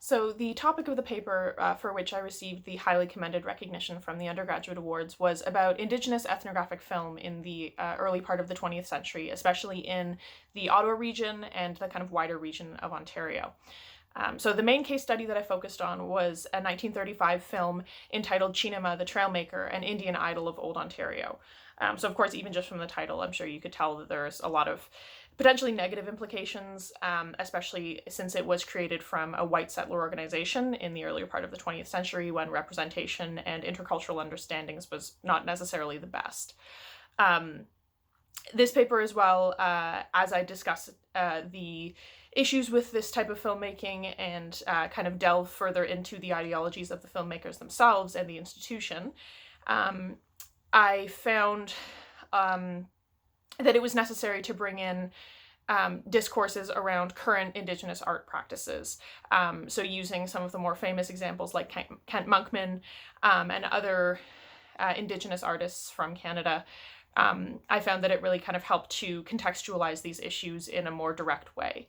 So the topic of the paper for which I received the highly commended recognition from the Undergraduate Awards was about Indigenous ethnographic film in the early part of the 20th century, especially in the Ottawa region and the kind of wider region of Ontario. So the main case study that I focused on was a 1935 film entitled Chinema the Trailmaker, an Indian Idol of Old Ontario. So of course, even just from the title, I'm sure you could tell that there's a lot of potentially negative implications, especially since it was created from a white settler organization in the earlier part of the 20th century when representation and intercultural understandings was not necessarily the best. This paper as well, as I discuss the issues with this type of filmmaking and kind of delve further into the ideologies of the filmmakers themselves and the institution, I found that it was necessary to bring in discourses around current Indigenous art practices. So using some of the more famous examples like Kent Monkman and other Indigenous artists from Canada, I found that it really kind of helped to contextualize these issues in a more direct way.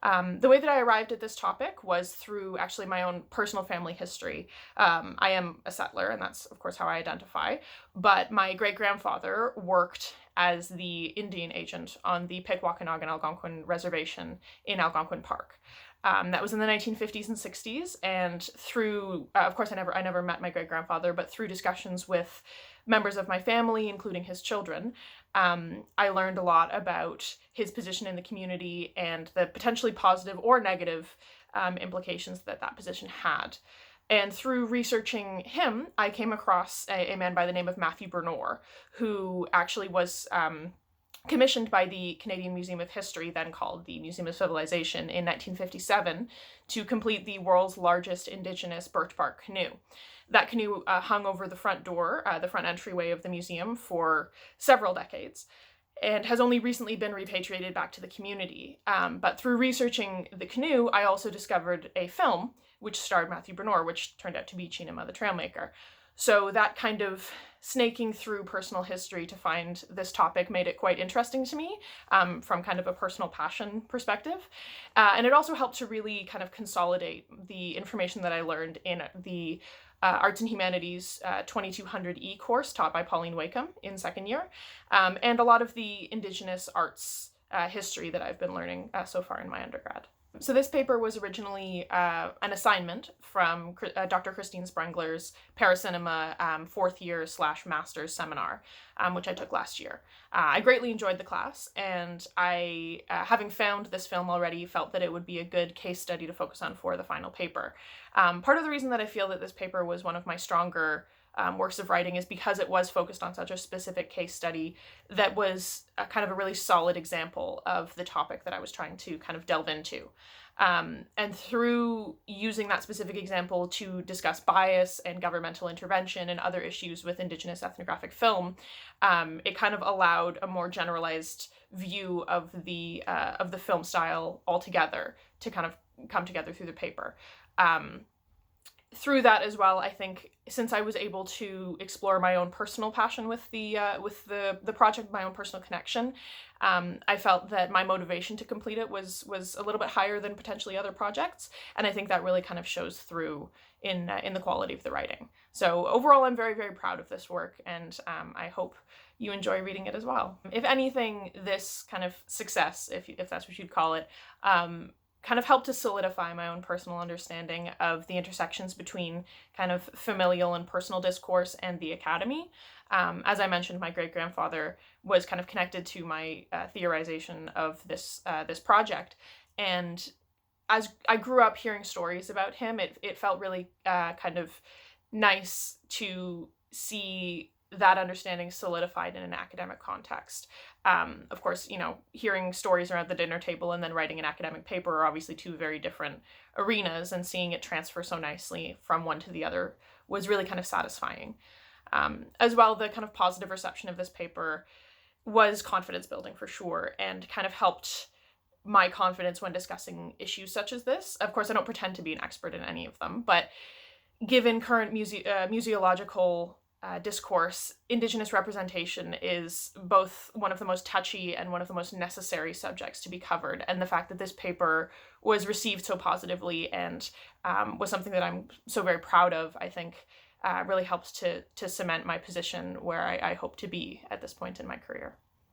The way that I arrived at this topic was through actually my own personal family history. I am a settler, and that's of course how I identify, but my great-grandfather worked as the Indian agent on the Pikwakanagan Algonquin Reservation in Algonquin Park. That was in the 1950s and 60s, and through, of course I never met my great-grandfather, but through discussions with members of my family, including his children, I learned a lot about his position in the community and the potentially positive or negative implications that that position had. And through researching him, I came across a man by the name of Matthew Bernor, who actually was commissioned by the Canadian Museum of History, then called the Museum of Civilization, in 1957 to complete the world's largest Indigenous birch bark canoe. That canoe hung over the front door, the front entryway of the museum, for several decades, and has only recently been repatriated back to the community. But through researching the canoe, I also discovered a film which starred Matthew Bernor, which turned out to be Chinema the Trailmaker. So that kind of snaking through personal history to find this topic made it quite interesting to me from kind of a personal passion perspective. And it also helped to really kind of consolidate the information that I learned in the Arts and Humanities 2200E course taught by Pauline Wakeham in second year, and a lot of the Indigenous arts history that I've been learning so far in my undergrad. So this paper was originally an assignment from Dr. Christine Sprengler's Paracinema fourth year / master's seminar, which I took last year. I greatly enjoyed the class, and I, having found this film already, felt that it would be a good case study to focus on for the final paper. Part of the reason that I feel that this paper was one of my stronger works of writing is because it was focused on such a specific case study that was kind of a really solid example of the topic that I was trying to kind of delve into. And through using that specific example to discuss bias and governmental intervention and other issues with Indigenous ethnographic film, it kind of allowed a more generalized view of the film style altogether to kind of come together through the paper. Through that as well, I think since I was able to explore my own personal passion with the project, my own personal connection, I felt that my motivation to complete it was a little bit higher than potentially other projects, and I think that really kind of shows through in the quality of the writing. So overall, I'm very, very proud of this work, and I hope you enjoy reading it as well. If anything, this kind of success, if that's what you'd call it, kind of helped to solidify my own personal understanding of the intersections between kind of familial and personal discourse and the academy. As I mentioned, my great-grandfather was kind of connected to my theorization of this project, and as I grew up hearing stories about him, it felt really kind of nice to see that understanding solidified in an academic context. Of course, hearing stories around the dinner table and then writing an academic paper are obviously two very different arenas, and seeing it transfer so nicely from one to the other was really kind of satisfying. As well, the kind of positive reception of this paper was confidence building for sure, and kind of helped my confidence when discussing issues such as this. Of course, I don't pretend to be an expert in any of them, but given current museological discourse, Indigenous representation is both one of the most touchy and one of the most necessary subjects to be covered. And the fact that this paper was received so positively and was something that I'm so very proud of, I think really helps to cement my position where I hope to be at this point in my career.